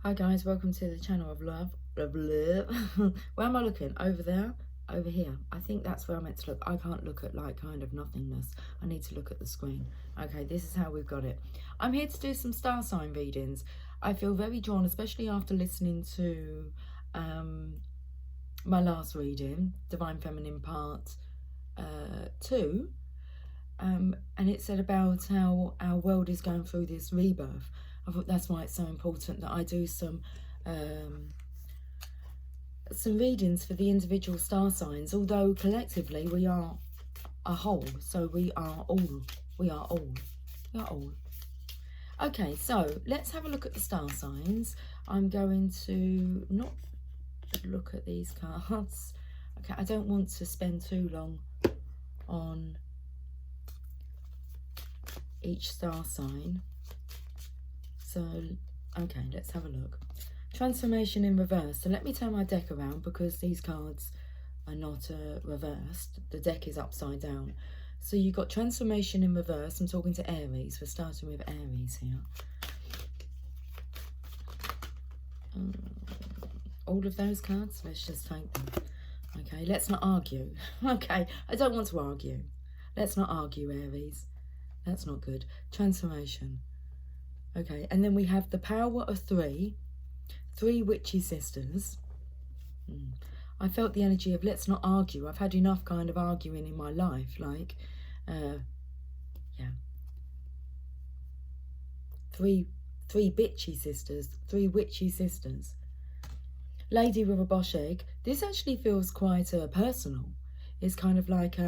Hi guys, welcome to the channel of love. Where am I looking? Over there? Over here? I think that's where I'm meant to look. I can't look at like kind of nothingness. I need to look at the screen. Okay, this is how we've got it. I'm here to do some star sign readings. I feel very drawn, especially after listening to my last reading, Divine Feminine Part 2. And it said about how our world is going through this rebirth. I thought that's why it's so important that I do some readings for the individual star signs, although collectively we are a whole, so we are all. Okay, so let's have a look at the star signs. I'm going to not look at these cards. Okay, I don't want to spend too long on each star sign. So, okay, let's have a look. Transformation in reverse. So let me turn my deck around because these cards are not reversed. The deck is upside down. So you've got transformation in reverse. I'm talking to Aries. We're starting with Aries here. All of those cards, let's just take them. Okay, let's not argue. Okay, I don't want to argue. Let's not argue, Aries. That's not good. Transformation. Okay, and then we have the power of three witchy sisters. I felt the energy of let's not argue. I've had enough kind of arguing in my life, like, yeah. Three bitchy sisters, three witchy sisters. Lady with a bosh egg. This actually feels quite personal. It's kind of like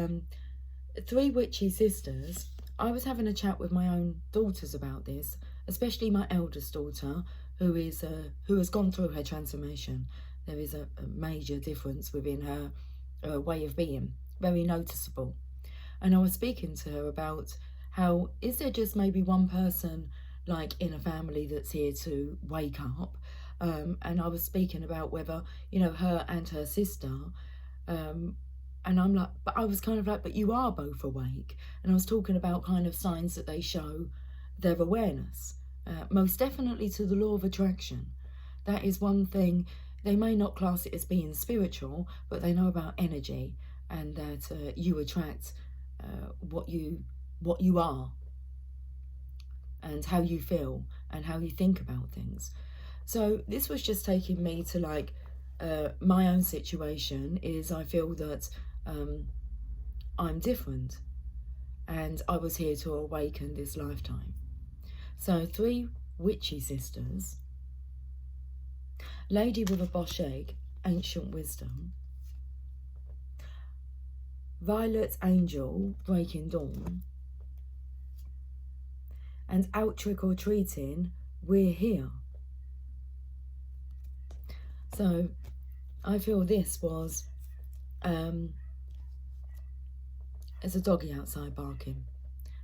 three witchy sisters. I was having a chat with my own daughters about this, especially my eldest daughter, who has gone through her transformation. There is a major difference within her way of being, very noticeable. And I was speaking to her about how, is there just maybe one person like in a family that's here to wake up? And I was speaking about whether, you know, her and her sister, and I'm like, but I was kind of like, but you are both awake. And I was talking about kind of signs that they show their awareness. Most definitely to the law of attraction. That is one thing. They may not class it as being spiritual, but they know about energy and that you attract what you are and how you feel and how you think about things. So this was just taking me to like my own situation is I feel that I'm different and I was here to awaken this lifetime. So three witchy sisters, lady with a bosh egg, ancient wisdom, violet angel, breaking dawn, and out trick or treating, we're here. So I feel this was as a doggy outside barking.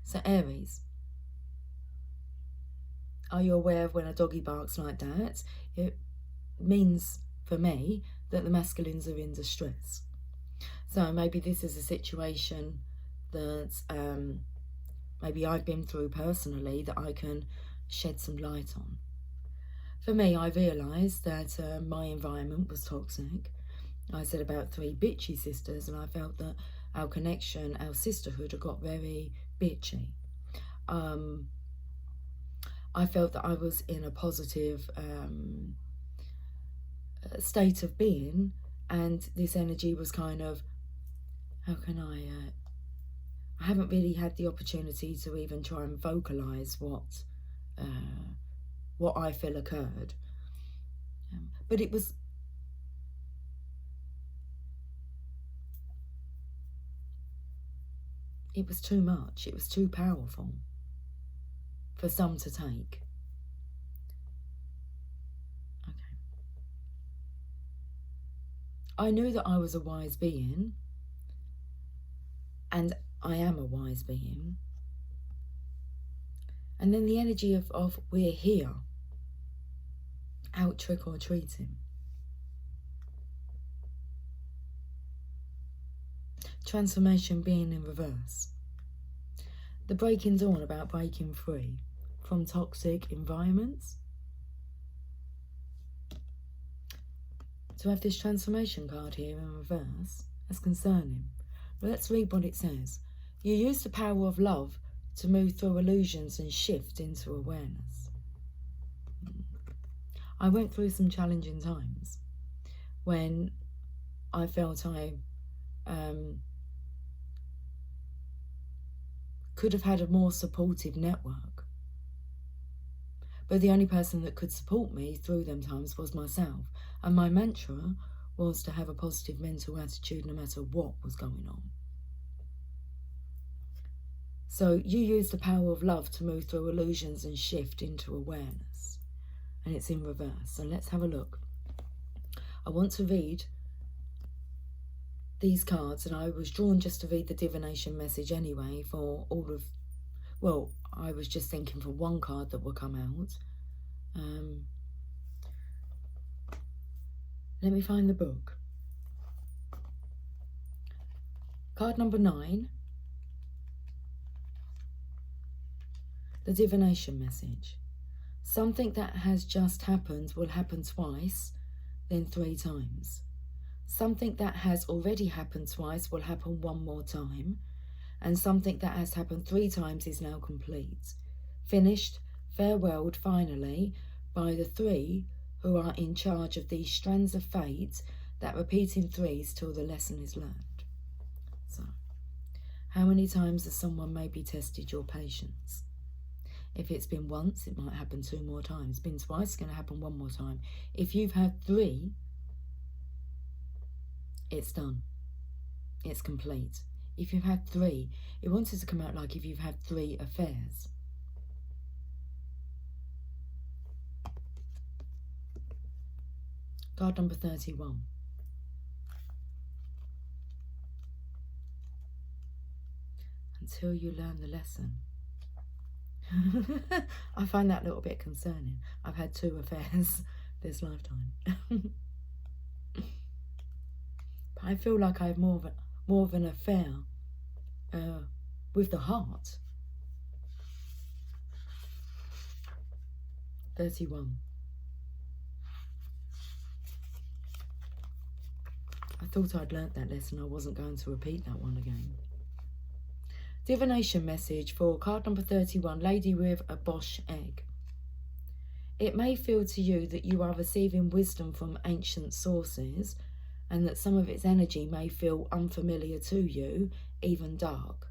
So Aries, are you aware of when a doggy barks like that? It means, for me, that the masculines are in distress. So maybe this is a situation that maybe I've been through personally that I can shed some light on. For me, I realised that my environment was toxic. I said about three bitchy sisters, and I felt that our connection, our sisterhood, had got very bitchy. I felt that I was in a positive state of being, and this energy was kind of, how can I haven't really had the opportunity to even try and vocalise what I feel occurred. But it was too much. It was too powerful for some to take. Okay. I knew that I was a wise being, and I am a wise being. And then the energy of we're here, out trick or treating. Transformation being in reverse. The breaking dawn, about breaking free from toxic environments. to have this transformation card here in reverse. That's concerning. But let's read what it says. You use the power of love to move through illusions and shift into awareness. I went through some challenging times when I felt I could have had a more supportive network. But the only person that could support me through them times was myself. And my mantra was to have a positive mental attitude no matter what was going on. So you use the power of love to move through illusions and shift into awareness. And it's in reverse. So let's have a look. I want to read these cards, and I was drawn just to read the Divination Message anyway for all of, well, I was just thinking for one card that will come out. Let me find the book. Card number 9. The Divination Message. Something that has just happened will happen twice, then 3 times. Something that has already happened twice will happen one more time. And something that has happened 3 times is now complete. Finished, farewelled finally by the 3 who are in charge of these strands of fate that repeat in 3s till the lesson is learned. So, how many times has someone maybe tested your patience? If it's been once, it might happen 2 more times. Been twice, it's going to happen 1 more time. If you've had 3, it's done. It's complete. If you've had 3, it wanted to come out like if you've had 3 affairs. Card number 31. Until you learn the lesson. I find that a little bit concerning. I've had 2 affairs this lifetime. But I feel like I have more of an affair with the heart. 31. I thought I'd learnt that lesson. I wasn't going to repeat that one again. Divination Message for card number 31, Lady with a Bosch Egg. It may feel to you that you are receiving wisdom from ancient sources, and that some of its energy may feel unfamiliar to you, even dark.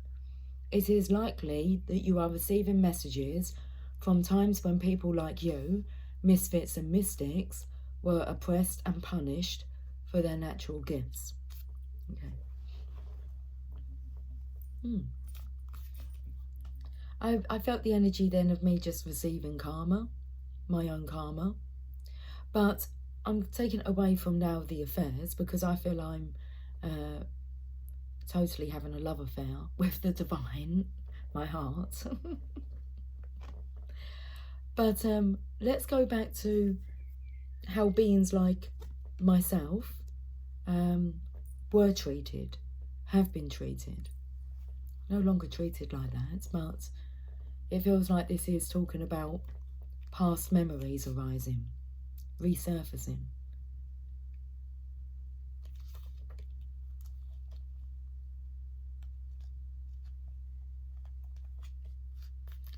It is likely that you are receiving messages from times when people like you, misfits and mystics, were oppressed and punished for their natural gifts. Okay. I felt the energy then of me just receiving karma, my own karma. But I'm taking away from now the affairs because I feel I'm totally having a love affair with the divine, my heart. But let's go back to how beings like myself were treated, have been treated. No longer treated like that, but it feels like this is talking about past memories arising, resurfacing.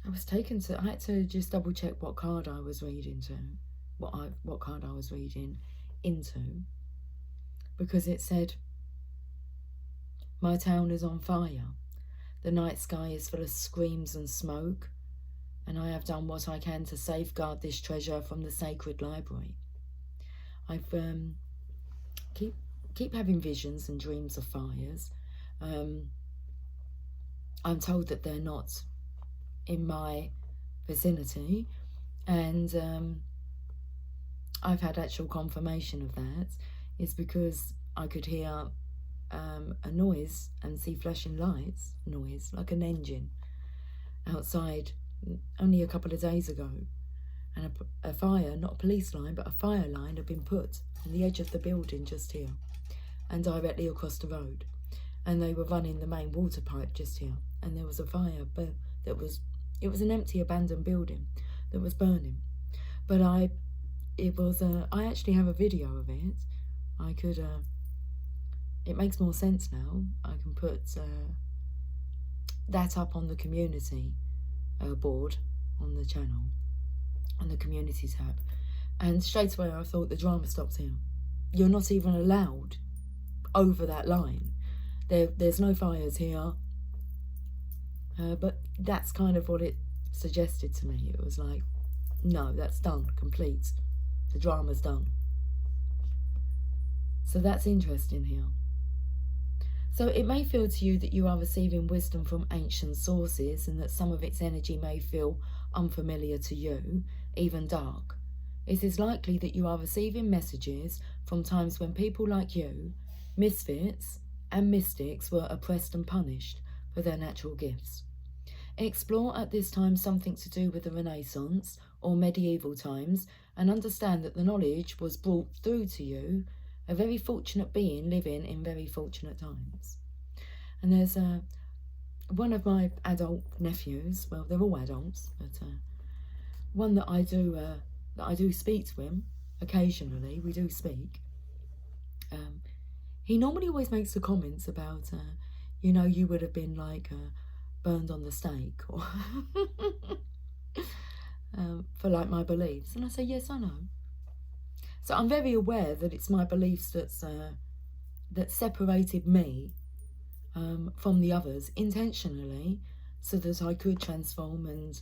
I had to just double check what card I was reading to, what card I was reading into, because it said, my town is on fire. The night sky is full of screams and smoke, and I have done what I can to safeguard this treasure from the sacred library. I've keep having visions and dreams of fires. I'm told that they're not in my vicinity, and I've had actual confirmation of that. Is because I could hear a noise and see flashing lights, noise like an engine outside only a couple of days ago, and a fire, not a police line but a fire line, had been put on the edge of the building just here and directly across the road, and they were running the main water pipe just here, and there was a fire, but it was an empty abandoned building that was burning. But I actually have a video of it I could, it makes more sense now. I can put that up on the community board on the channel, on the community tab. And straight away I thought the drama stops here. You're not even allowed over that line. There's no fires here. But that's kind of what it suggested to me. It was like, no, that's done, complete. The drama's done. So that's interesting here. So it may feel to you that you are receiving wisdom from ancient sources and that some of its energy may feel unfamiliar to you, even dark. It is likely that you are receiving messages from times when people like you, misfits and mystics, were oppressed and punished for their natural gifts. Explore at this time something to do with the Renaissance or medieval times and understand that the knowledge was brought through to you, a very fortunate being living in very fortunate times. And there's one of my adult nephews, well, they're all adults, but one that I do speak to him occasionally. We do speak. He normally always makes the comments about, you would have been like burned on the stake, or for like my beliefs. And I say, yes, I know. So I'm very aware that it's my beliefs that separated me from the others intentionally, so that I could transform and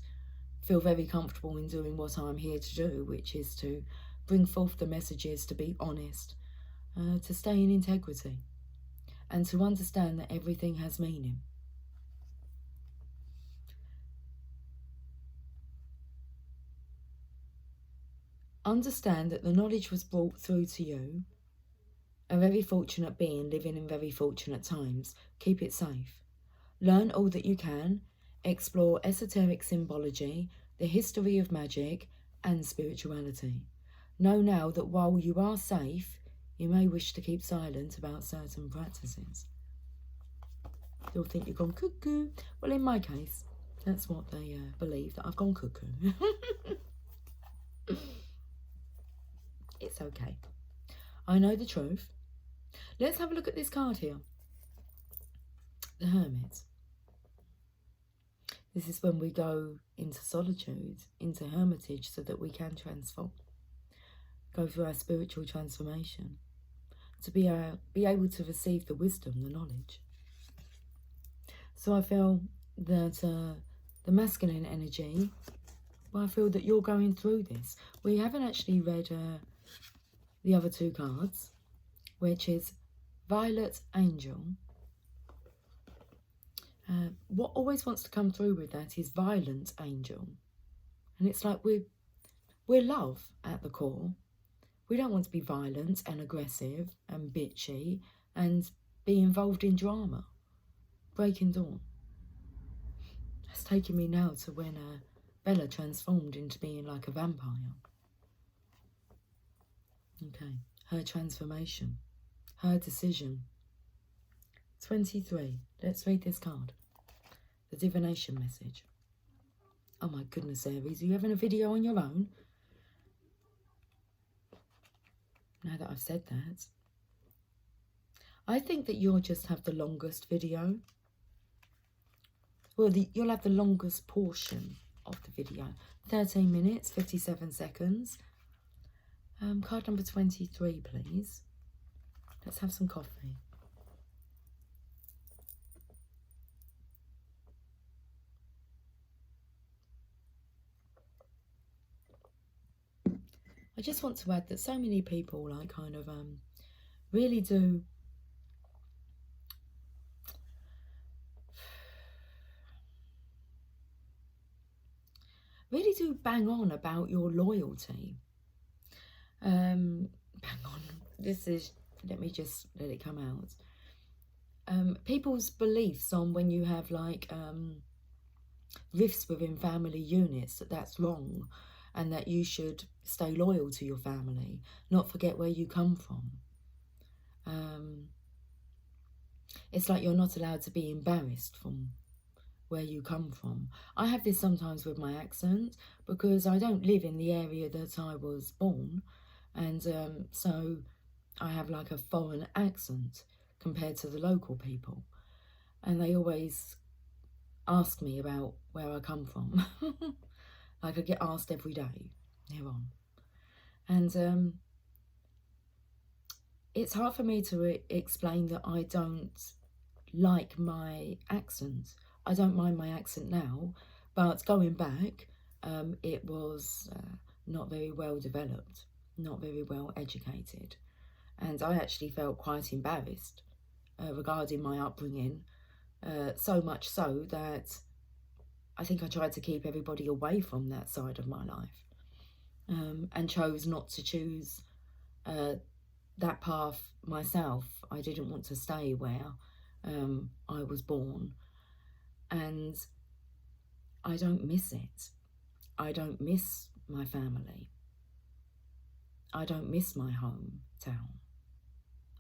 feel very comfortable in doing what I'm here to do, which is to bring forth the messages, to be honest, to stay in integrity, and to understand that everything has meaning. Understand that the knowledge was brought through to you, a very fortunate being living in very fortunate times. Keep it safe. Learn all that you can. Explore esoteric symbology, the history of magic, and spirituality. Know now that while you are safe, you may wish to keep silent about certain practices. You'll think you've gone cuckoo. Well, in my case, that's what they believe, that I've gone cuckoo. It's okay. I know the truth. Let's have a look at this card here. The Hermit. This is when we go into solitude, into hermitage, so that we can transform. Go through our spiritual transformation. To be able to receive the wisdom, the knowledge. So I feel that the masculine energy, well, I feel that you're going through this. We haven't actually read the other two cards, which is Violet Angel. What always wants to come through with that is Violent Angel. And it's like we're love at the core. We don't want to be violent and aggressive and bitchy and be involved in drama. Breaking Dawn. That's taking me now to when Bella transformed into being like a vampire. Okay, her transformation, her decision. 23. Let's read this card. The Divination Message. Oh my goodness, Aries, are you having a video on your own? Now that I've said that. I think that you'll just have the longest video. Well, you'll have the longest portion of the video. 13 minutes, 57 seconds. Card number 23, please. Let's have some coffee. I just want to add that so many people like kind of really do bang on about your loyalty. Bang on. This is, let me just let it come out. People's beliefs on when you have like rifts within family units, that's wrong, and that you should stay loyal to your family, not forget where you come from. It's like you're not allowed to be embarrassed from where you come from. I have this sometimes with my accent because I don't live in the area that I was born, and so I have like a foreign accent compared to the local people. And they always ask me about where I come from. Like I get asked every day here on. And it's hard for me to explain that I don't like my accent. I don't mind my accent now, but going back, it was not very well developed, not very well educated. And I actually felt quite embarrassed regarding my upbringing, so much so that I think I tried to keep everybody away from that side of my life, and chose not to choose that path myself. I didn't want to stay where I was born, and I don't miss it. I don't miss my family. I don't miss my hometown.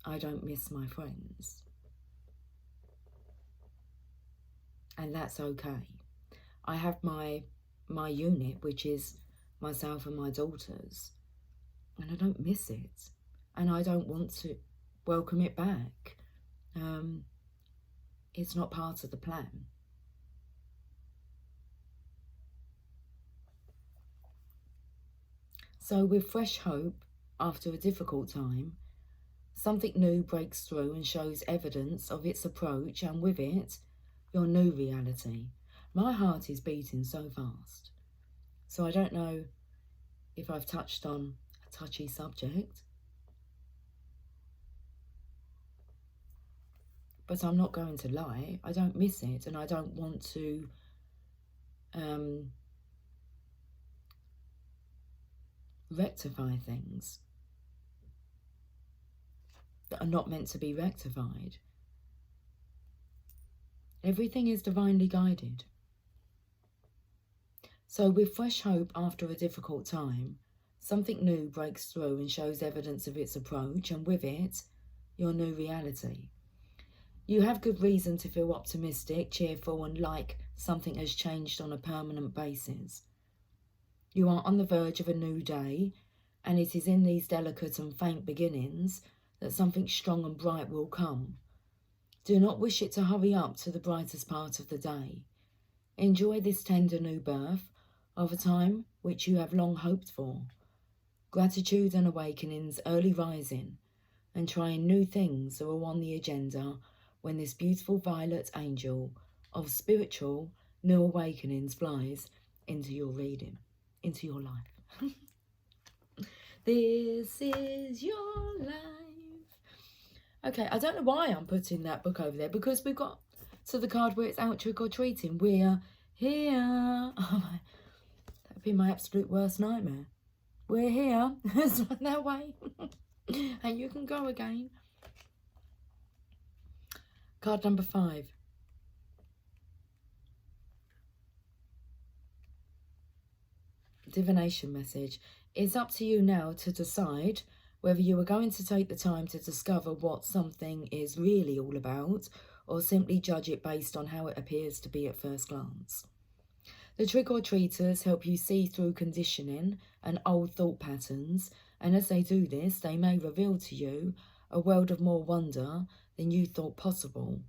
I don't miss my friends. And that's okay. I have my unit, which is myself and my daughters, and I don't miss it. And I don't want to welcome it back. It's not part of the plan. So with fresh hope, after a difficult time, something new breaks through and shows evidence of its approach, and with it, your new reality. My heart is beating so fast. So I don't know if I've touched on a touchy subject, but I'm not going to lie. I don't miss it, and I don't want to rectify things that are not meant to be rectified. Everything is divinely guided. So with fresh hope after a difficult time, something new breaks through and shows evidence of its approach, and with it, your new reality. You have good reason to feel optimistic, cheerful, and like something has changed on a permanent basis. You are on the verge of a new day, and it is in these delicate and faint beginnings that something strong and bright will come. Do not wish it to hurry up to the brightest part of the day. Enjoy this tender new birth of a time which you have long hoped for. Gratitude and awakenings, early rising, and trying new things are all on the agenda when this beautiful violet angel of spiritual new awakenings flies into your reading, into your life. This is your life. Okay, I don't know why I'm putting that book over there, because we've got to the card where it's out trick or treating. We're here. Oh, that'd be my absolute worst nightmare. We're here. It's not that way. And you can go again. Card number 5. Divination Message. It's up to you now to decide whether you are going to take the time to discover what something is really all about, or simply judge it based on how it appears to be at first glance. The trick-or-treaters help you see through conditioning and old thought patterns, and as they do this, they may reveal to you a world of more wonder than you thought possible,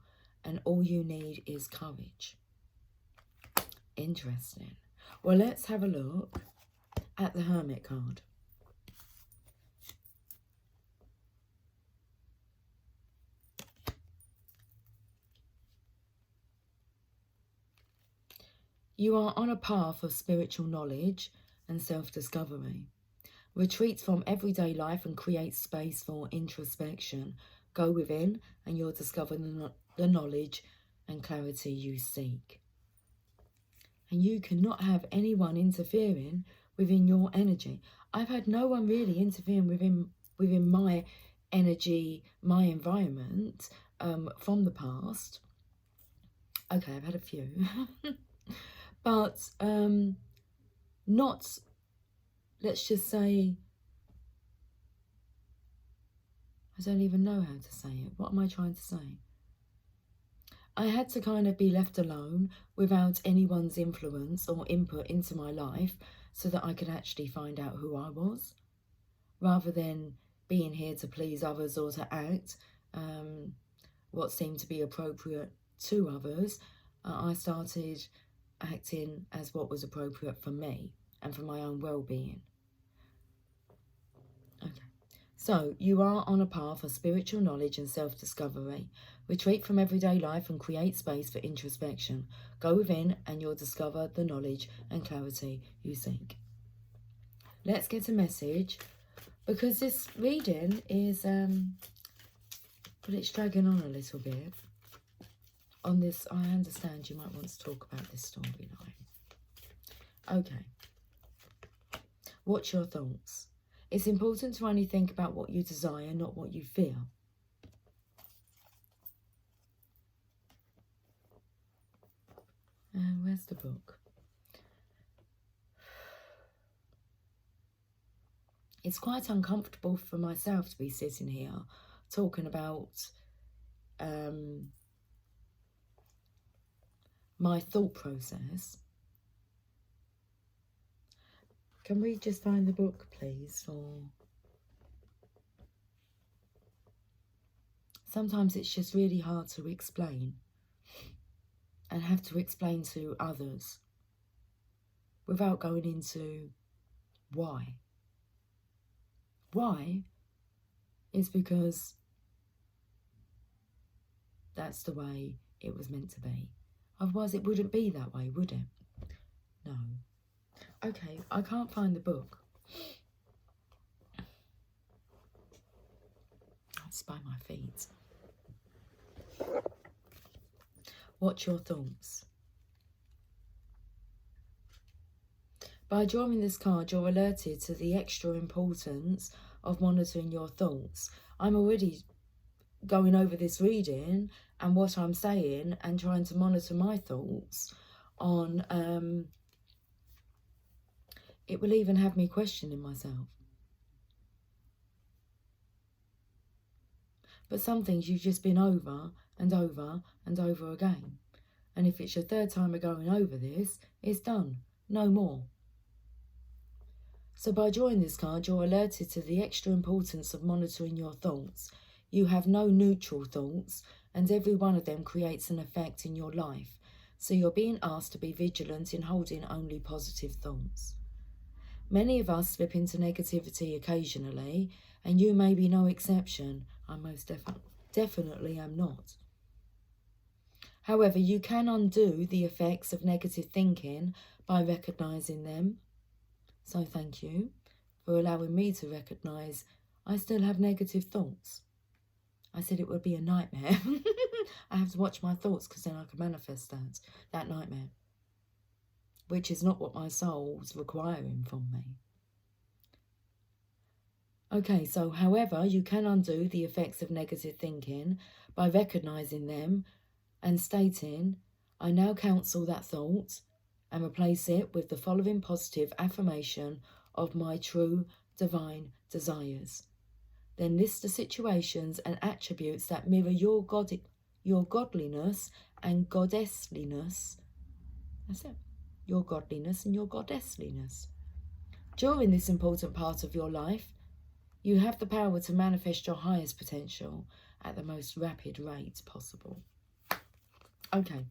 and all you need is courage. Interesting. Well, let's have a look at the Hermit card. You are on a path of spiritual knowledge and self-discovery. Retreat from everyday life and create space for introspection. Go within and you'll discover the knowledge and clarity you seek. And you cannot have anyone interfering within your energy. I've had no one really interfering within my energy, my environment, from the past. Okay, I've had a few. But not, let's just say, I don't even know how to say it. What am I trying to say? I had to kind of be left alone without anyone's influence or input into my life so that I could actually find out who I was, rather than being here to please others or to act what seemed to be appropriate to others, I started acting as what was appropriate for me and for my own well-being. Okay. So, you are on a path of spiritual knowledge and self-discovery. Retreat from everyday life and create space for introspection. Go within and you'll discover the knowledge and clarity you seek. Let's get a message, because this reading is, but it's dragging on a little bit. On this, I understand you might want to talk about this storyline. Okay. What's your thoughts? It's important to only think about what you desire, not what you feel. Where's the book? It's quite uncomfortable for myself to be sitting here talking about my thought process. Can we just find the book, please? Or sometimes it's just really hard to explain and have to explain to others without going into why. Why is because that's the way it was meant to be. Otherwise it wouldn't be that way, would it? No. Okay, I can't find the book. It's by my feet. What's your thoughts? By drawing this card, you're alerted to the extra importance of monitoring your thoughts. I'm already going over this reading and what I'm saying and trying to monitor my thoughts on... it will even have me questioning myself. But some things you've just been over and over and over again. And if it's your third time of going over this, it's done. No more. So by drawing this card, you're alerted to the extra importance of monitoring your thoughts. You have no neutral thoughts, and every one of them creates an effect in your life. So you're being asked to be vigilant in holding only positive thoughts. Many of us slip into negativity occasionally, and you may be no exception. I most definitely am not. However, you can undo the effects of negative thinking by recognising them. So thank you for allowing me to recognise I still have negative thoughts. I said it would be a nightmare. I have to watch my thoughts because then I can manifest that nightmare, which is not what my soul's requiring from me. Okay, so however, you can undo the effects of negative thinking by recognising them and stating, I now counsel that thought and replace it with the following positive affirmation of my true divine desires. Then list the situations and attributes that mirror your godliness and goddessliness. That's it. Your godliness and your goddessliness. During this important part of your life, you have the power to manifest your highest potential at the most rapid rate possible. Okay,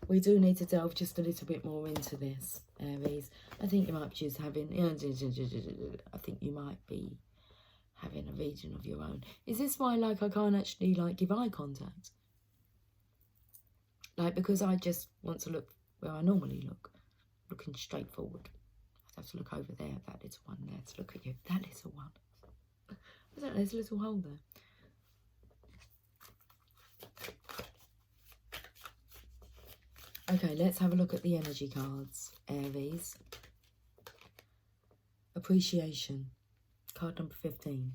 we do need to delve just a little bit more into this, Aries. I think you might be just having... I think you might be having a reading of your own. Is this why, like, I can't actually, like, give eye contact? Like, because I just want to look where I normally look. Looking straight forward. I have to look over there, that little one there, to look at you. That little one. I don't know, there's a little hole there. Okay, let's have a look at the energy cards, Aries. Appreciation. Card number 15.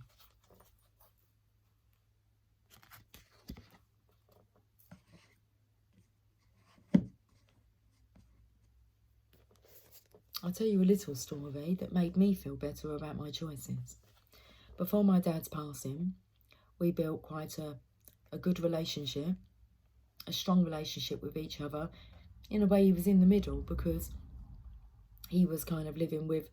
I'll tell you a little story that made me feel better about my choices. Before my dad's passing, we built quite a good relationship, a strong relationship with each other. In a way, he was in the middle because he was kind of living with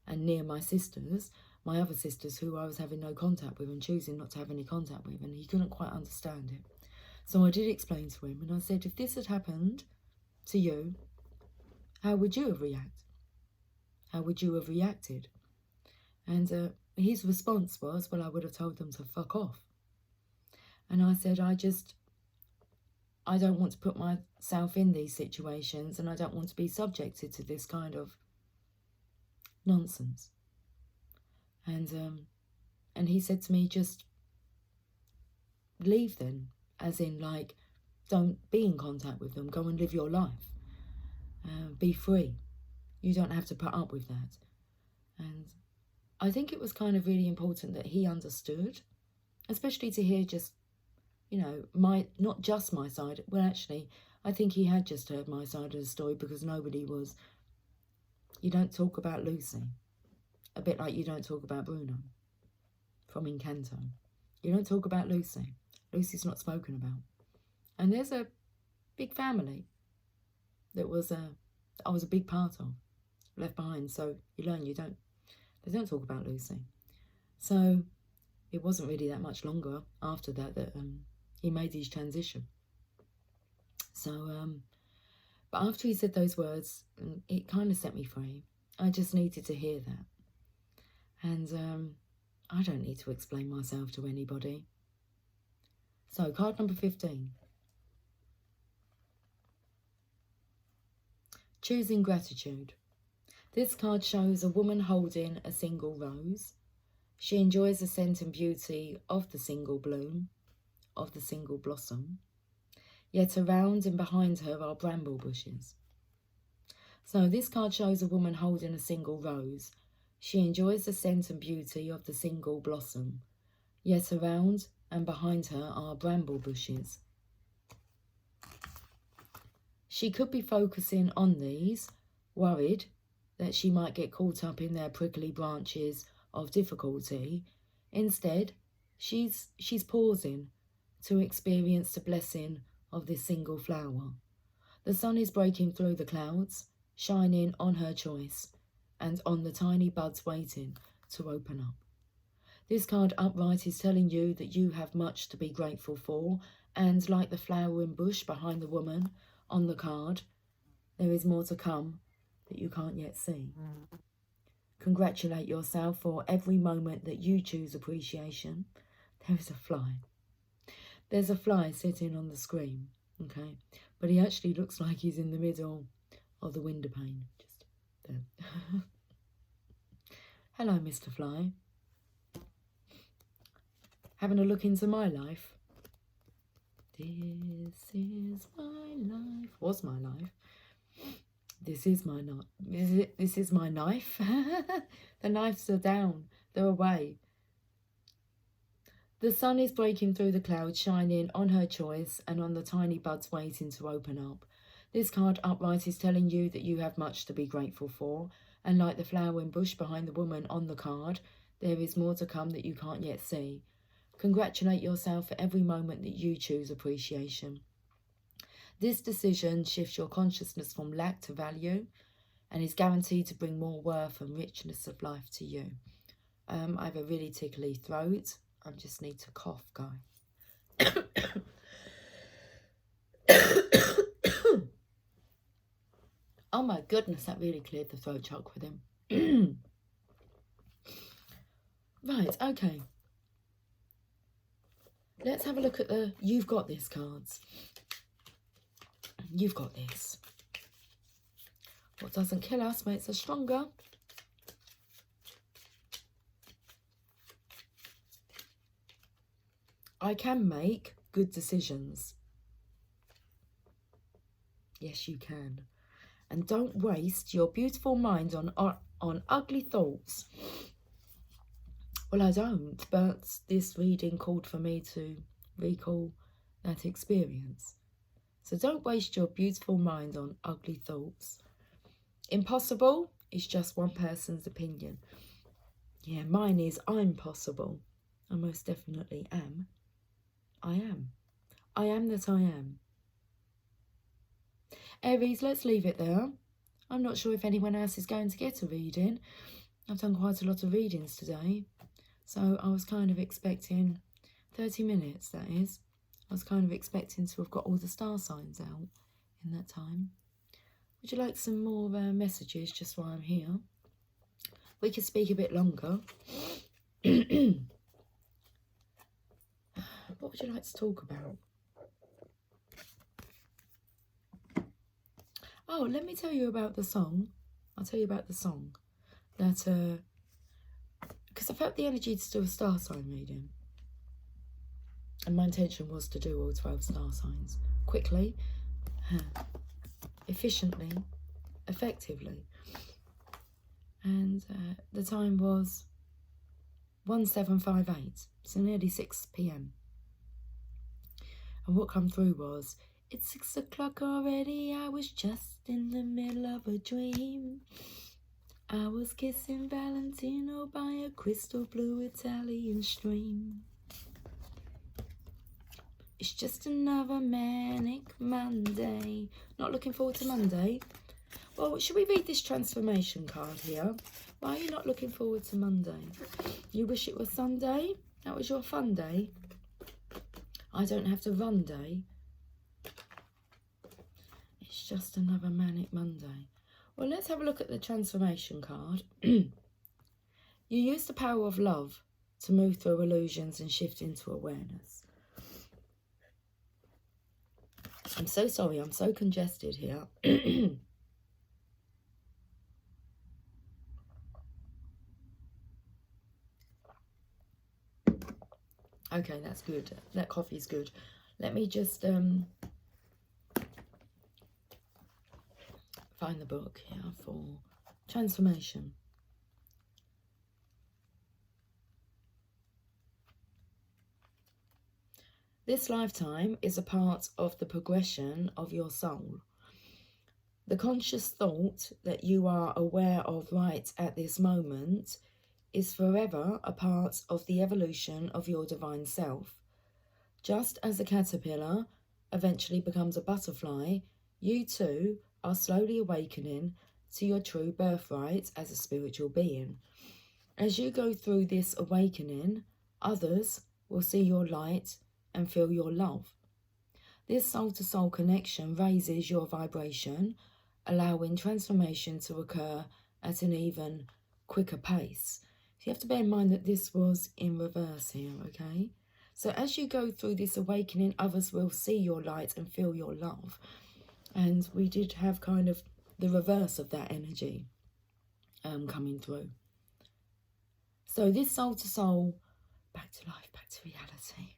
and near my sisters, my other sisters who I was having no contact with and choosing not to have any contact with, and he couldn't quite understand it. So I did explain to him, and I said, if this had happened to you, how would you have reacted? How would you have reacted? And his response was, well, I would have told them to fuck off. And I said, I don't want to put myself in these situations, and I don't want to be subjected to this kind of nonsense. And he said to me, just leave then, as in, like, don't be in contact with them, go and live your life, be free, you don't have to put up with that. And I think it was kind of really important that he understood, especially to hear just, you know, not just my side. Well, actually, I think he had just heard my side of the story, because nobody was. You don't talk about Lucy, a bit like you don't talk about Bruno from Encanto. You don't talk about Lucy. Lucy's not spoken about. And there's a big family that I was a big part of, left behind. So you learn they don't talk about Lucy. So it wasn't really that much longer after that he made his transition. So, but after he said those words, it kind of set me free. I just needed to hear that. And I don't need to explain myself to anybody. So, card number 15. Choosing gratitude. This card shows a woman holding a single rose. She enjoys the scent and beauty of the single bloom, of the single blossom. Yet around and behind her are bramble bushes. So this card shows a woman holding a single rose. She enjoys the scent and beauty of the single blossom. Yet around and behind her are bramble bushes. She could be focusing on these, worried that she might get caught up in their prickly branches of difficulty. Instead, she's pausing to experience the blessing of this single flower. The sun is breaking through the clouds, shining on her choice and on the tiny buds waiting to open up. This card upright is telling you that you have much to be grateful for, and like the flowering bush behind the woman on the card, there is more to come that you can't yet see. Congratulate yourself for every moment that you choose appreciation. There is a fly. There's a fly sitting on the screen, okay? But he actually looks like he's in the middle of the window pane, just there. Hello, Mr. Fly. Having a look into my life. This is my life. Was my life. This is my knife. This is my knife. The knives are down. They're away. The sun is breaking through the clouds, shining on her choice and on the tiny buds waiting to open up. This card upright is telling you that you have much to be grateful for, and like the flowering bush behind the woman on the card, there is more to come that you can't yet see. Congratulate yourself for every moment that you choose appreciation. This decision shifts your consciousness from lack to value and is guaranteed to bring more worth and richness of life to you. I have a really tickly throat. I just need to cough, guy. Oh my goodness, that really cleared the throat choke with him. Right, okay. Let's have a look at the You've Got This cards. You've got this. What doesn't kill us makes us stronger. I can make good decisions. Yes, you can. And don't waste your beautiful mind on ugly thoughts. Well, I don't, but this reading called for me to recall that experience. So don't waste your beautiful mind on ugly thoughts. Impossible is just one person's opinion. Yeah, mine is I'm possible. I most definitely am. I am. I am that I am. Aries, let's leave it there. I'm not sure if anyone else is going to get a reading. I've done quite a lot of readings today, so I was kind of expecting 30 minutes, that is. I was kind of expecting to have got all the star signs out in that time. Would you like some more messages just while I'm here? We could speak a bit longer. What would you like to talk about? Oh, let me tell you about the song. I'll tell you about the song. That, because I felt the energy to do a star sign reading. And my intention was to do all 12 star signs. Quickly, efficiently, effectively. And the time was 1758, so nearly 6 p.m. And what come through was, it's 6 o'clock already, I was just in the middle of a dream. I was kissing Valentino by a crystal blue Italian stream. It's just another manic Monday. Not looking forward to Monday? Well, should we read this transformation card here? Why are you not looking forward to Monday? You wish it was Sunday? That was your fun day? I don't have to run day. It's just another manic Monday. Well, let's have a look at the transformation card. You use the power of love to move through illusions and shift into awareness. I'm so sorry, I'm so congested here. Okay, that's good. That coffee's good. Let me just find the book here for transformation. This lifetime is a part of the progression of your soul. The conscious thought that you are aware of right at this moment is forever a part of the evolution of your divine self. Just as a caterpillar eventually becomes a butterfly, you too are slowly awakening to your true birthright as a spiritual being. As you go through this awakening, others will see your light and feel your love. This soul-to-soul connection raises your vibration, allowing transformation to occur at an even quicker pace. So you have to bear in mind that this was in reverse here, okay? So as you go through this awakening, others will see your light and feel your love. And we did have kind of the reverse of that energy coming through. So this soul-to-soul, back to life, back to reality.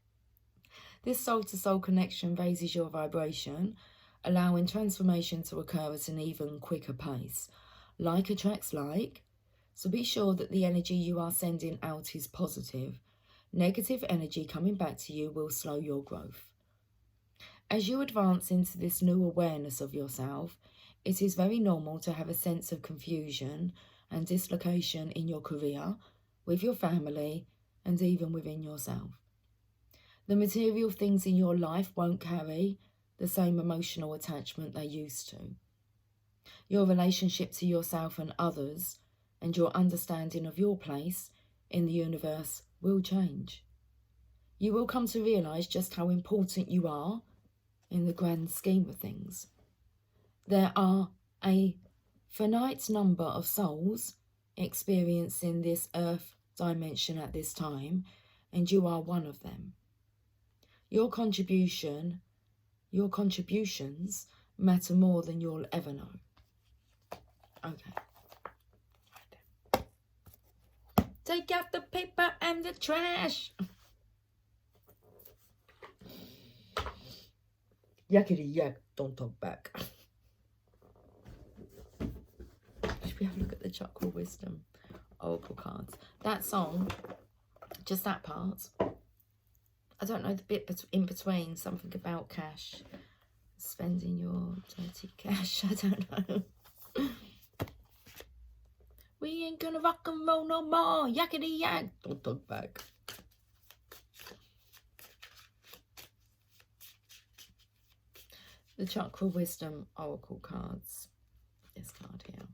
This soul-to-soul connection raises your vibration, allowing transformation to occur at an even quicker pace. Like attracts like, so be sure that the energy you are sending out is positive. Negative energy coming back to you will slow your growth. As you advance into this new awareness of yourself, it is very normal to have a sense of confusion and dislocation in your career, with your family, and even within yourself. The material things in your life won't carry the same emotional attachment they used to. Your relationship to yourself and others, and your understanding of your place in the universe will change. You will come to realise just how important you are in the grand scheme of things. There are a finite number of souls experiencing this earth dimension at this time, and you are one of them. Your contributions matter more than you'll ever know. Okay. Take out the paper and the trash. Yakety yak, don't talk back. Should we have a look at the Chakra Wisdom Oracle cards? That song, just that part. I don't know the bit in between, something about cash. Spending your dirty cash, I don't know. We ain't gonna rock and roll no more. Yakety yak, don't talk back. The Chakra Wisdom Oracle cards. This card here.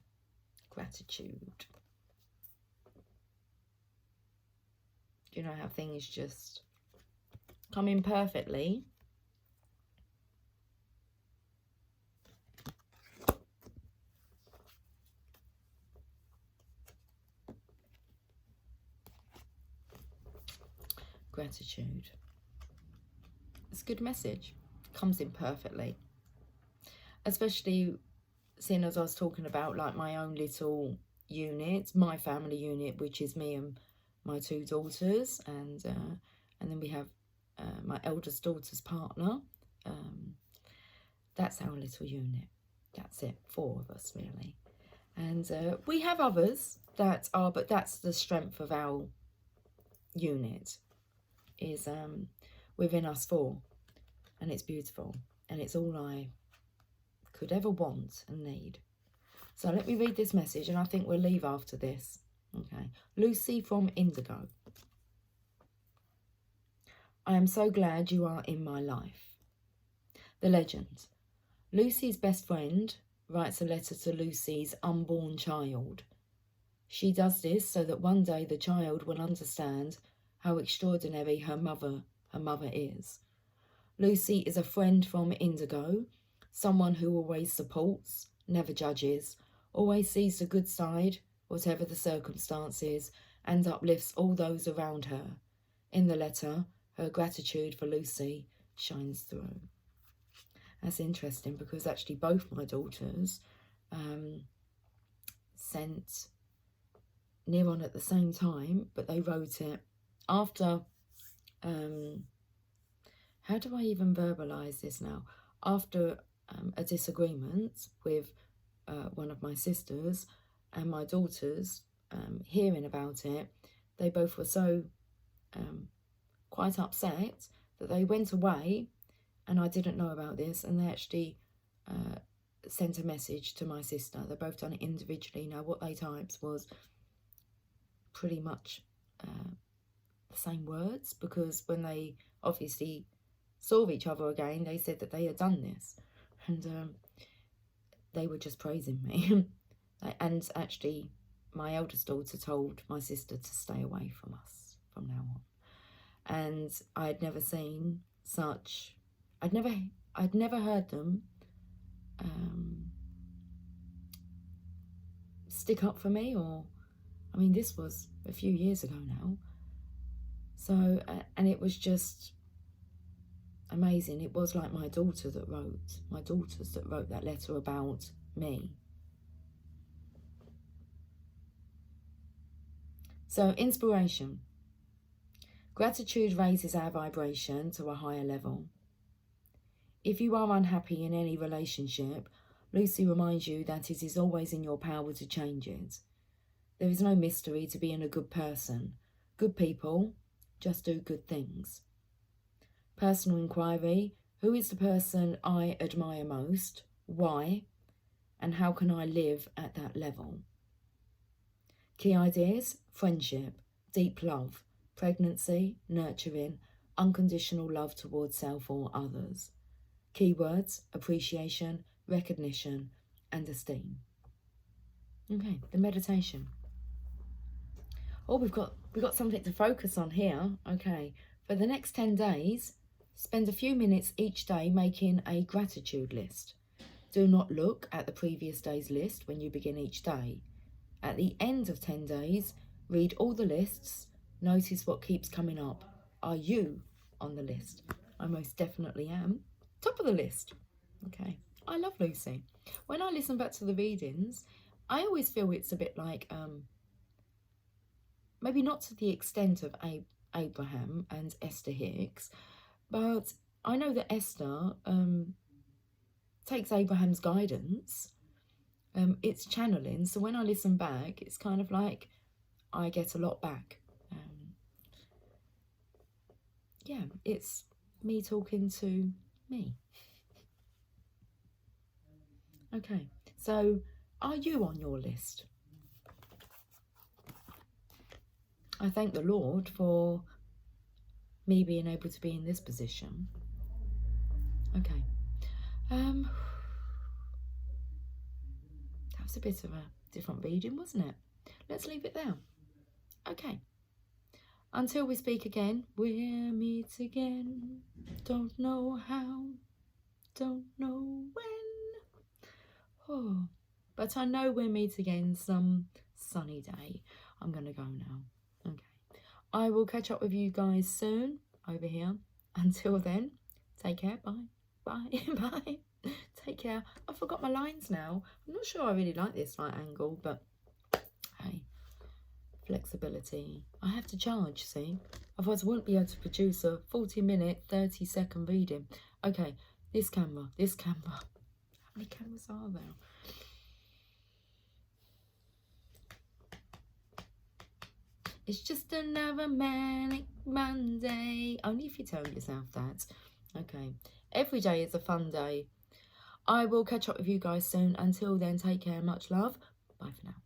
Gratitude. You know how things just come in perfectly. Gratitude. It's a good message. Comes in perfectly. Especially seeing as I was talking about like my own little unit, my family unit, which is me and my 2 daughters, and then we have my eldest daughter's partner. That's our little unit. That's it, 4 of us really. And we have others that are, but that's the strength of our unit, is within us 4, and it's beautiful, and it's all I could ever want and need. So let me read this message, and I think we'll leave after this. Okay. Lucy from Indigo. I am so glad you are in my life. The legend. Lucy's best friend writes a letter to Lucy's unborn child. She does this so that one day the child will understand how extraordinary her mother is. Lucy is a friend from Indigo, someone who always supports, never judges, always sees the good side, whatever the circumstances, and uplifts all those around her. In the letter, her gratitude for Lucy shines through. That's interesting, because actually both my daughters sent near on at the same time, but they wrote it after, how do I even verbalise this now? After a disagreement with one of my sisters, and my daughters hearing about it, they both were so quite upset that they went away, and I didn't know about this, and they actually sent a message to my sister. They both done it individually. Now what they typed was pretty much the same words, because when they obviously saw each other again, they said that they had done this, and they were just praising me. And actually my eldest daughter told my sister to stay away from us from now on. And I had never seen such, I'd never heard them stick up for me, or, I mean, this was a few years ago now. So, and it was just amazing. It was like my daughters that wrote that letter about me. So, inspiration. Gratitude raises our vibration to a higher level. If you are unhappy in any relationship, Lucy reminds you that it is always in your power to change it. There is no mystery to being a good person. Good people just do good things. Personal inquiry. Who is the person I admire most? Why? And how can I live at that level? Key ideas: friendship, deep love, pregnancy, nurturing, unconditional love towards self or others. Keywords: appreciation, recognition, and esteem. Okay, the meditation. Oh, we've got something to focus on here. Okay, for the next 10 days, spend a few minutes each day making a gratitude list. Do not look at the previous day's list when you begin each day. At the end of 10 days, read all the lists. Notice what keeps coming up. Are you on the list? I most definitely am. Top of the list. Okay, I love Lucy. When I listen back to the readings, I always feel it's a bit like, maybe not to the extent of Abraham and Esther Hicks, but I know that Esther takes Abraham's guidance. It's channeling, so when I listen back, it's kind of like I get a lot back. Yeah, it's me talking to me. Okay, so are you on your list? I thank the Lord for me being able to be in this position. Okay. That was a bit of a different reading, wasn't it? Let's leave it there. Okay. Until we speak again, we'll meet again. Don't know how, don't know when. Oh, but I know we'll meet again some sunny day. I'm going to go now. Okay. I will catch up with you guys soon over here. Until then, take care. Bye. Bye. Bye. Take care. I forgot my lines now. I'm not sure I really like this right angle, but hey, flexibility. I have to charge, see? Otherwise I wouldn't be able to produce a 40-minute, 30-second reading. Okay, this camera. How many cameras are there? It's just another manic Monday. Only if you tell yourself that. Okay. Every day is a fun day. I will catch up with you guys soon. Until then, take care. Much love. Bye for now.